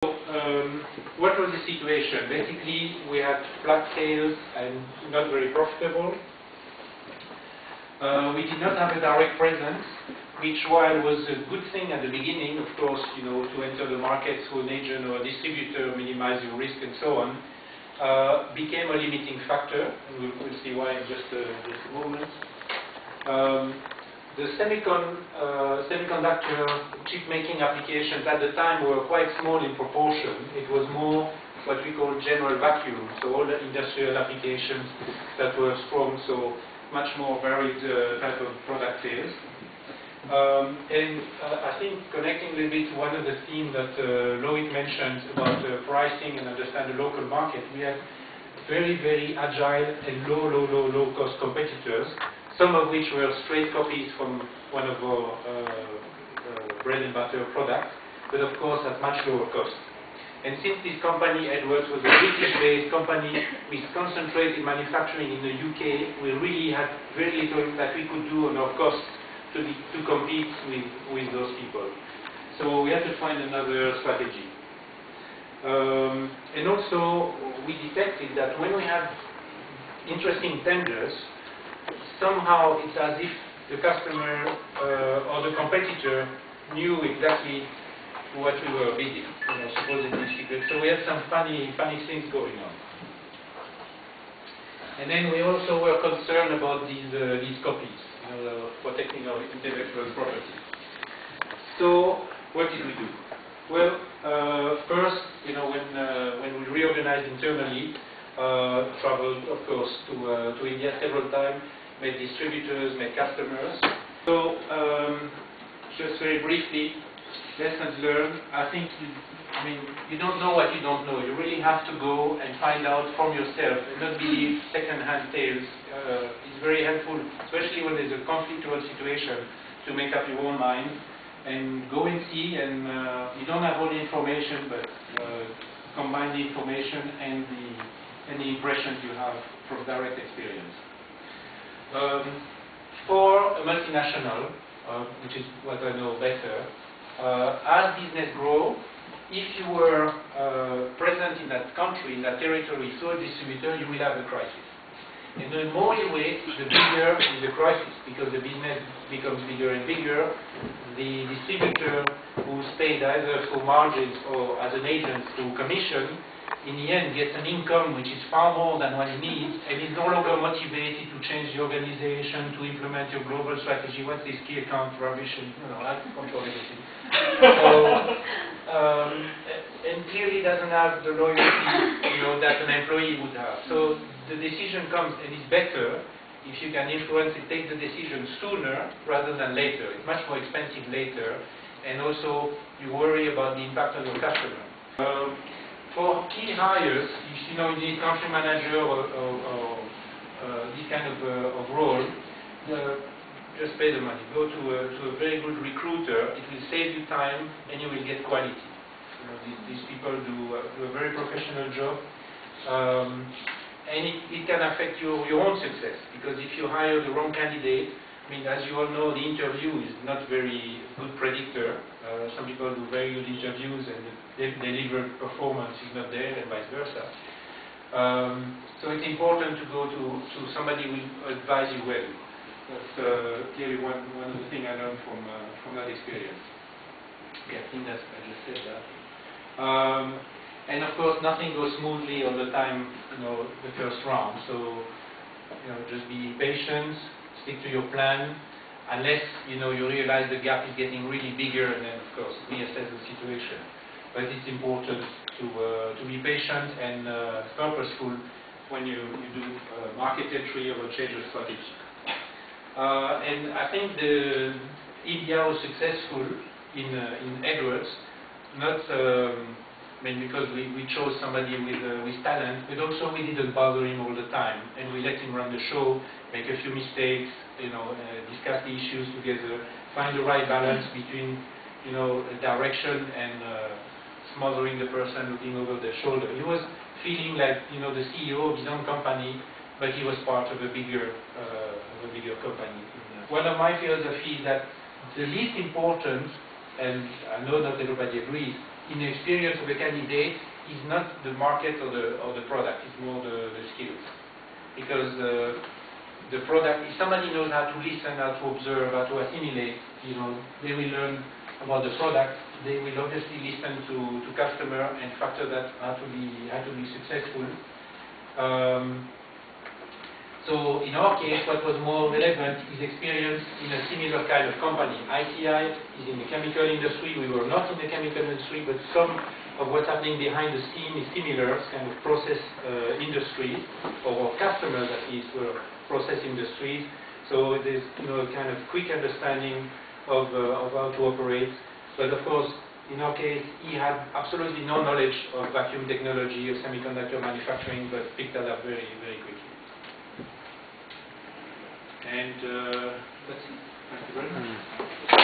What was the situation? Basically, we had flat sales and not very profitable. We did not have a direct presence, which while was a good thing at the beginning, of course, to enter the market through an agent or a distributor, minimize your risk and so on, became a limiting factor, and we'll see why in just a moment. The semiconductor chip making applications at the time were quite small in proportion. It was more what we call general vacuum, so all the industrial applications that were strong, so much more varied type of product sales. I think connecting a little bit to one of the themes that Loic mentioned about pricing and understand the local market, we have very, very agile and low cost competitors, some of which were straight copies from one of our bread and butter products, but of course at much lower cost. And since this company, Edwards, was a British-based company with concentrated manufacturing in the UK, we really had very little that we could do on our costs to compete with those people. So we had to find another strategy. And also, we detected that when we have interesting tenders, somehow it's as if the customer or the competitor knew exactly what we were bidding, supposedly secret. So we had some funny things going on. And then we also were concerned about these copies, protecting our intellectual property. So what did we do? Well, first, when we reorganized internally, traveled, of course, to India several times, met distributors, met customers. So just very briefly, lessons learned. I think you don't know what you don't know. You really have to go and find out from yourself and not believe second-hand tales. It's very helpful, especially when there's a conflictual situation, to make up your own mind and go and see. And you don't have all the information, but combine the information and the impressions you have from direct experience. For a multinational, which is what I know better, as business grow, if you were present in that country, in that territory, through a distributor, you will have a crisis. And the more you wait, the bigger is the crisis, because the business becomes bigger and bigger. The distributor who's paid either through margins or as an agent through commission, in the end gets an income which is far more than what he needs, and is no longer motivated to change the organization, to implement your global strategy. What's this key account rubbish? And I control everything. And clearly doesn't have the loyalty that an employee would have. So the decision comes, and it's better if you can influence it, take the decision sooner rather than later. It's much more expensive later, and also you worry about the impact on your customer. For key hires, if you need country manager or this kind of role, just pay the money. Go to a very good recruiter. It will save you time, and you will get quality. These people do a very professional job, and it can affect your own success, because if you hire the wrong candidate, as you all know, the interview is not very good predictor. Some people do very good interviews and the delivered performance is not there, and vice versa. So it's important to go to somebody who will advise you well. That's clearly one of the things I learned from that experience. Yeah, I think I just said that. And of course, nothing goes smoothly all the time, the first round. So, just be patient. Stick to your plan, unless you realize the gap is getting really bigger, and then of course reassess the situation. But it's important to be patient and purposeful when you do market entry or a change of strategy. And I think India was successful in Edwards, not because we chose somebody with talent, but also we didn't bother him all the time, and we let him run the show, make a few mistakes, discuss the issues together, find the right balance between, direction and smothering the person looking over the shoulder. He was feeling like, the CEO of his own company, but he was part of a bigger company. One of my philosophies is that the least important, and I know not everybody agrees, in the experience of the candidate is not the market or the product, it's more the skills. Because the product, if somebody knows how to listen, how to observe, how to assimilate, they will learn about the product. They will obviously listen to customer and factor that how to be successful. So in our case, what was more relevant is experience in a similar kind of company. ICI is in the chemical industry. We were not in the chemical industry, but some of what's happening behind the scene is similar, kind of process industries, or customers at least were process industries. So there's a kind of quick understanding of how to operate. But of course, in our case, he had absolutely no knowledge of vacuum technology or semiconductor manufacturing, but picked that up very, very quickly. And that's it. Thank you very much.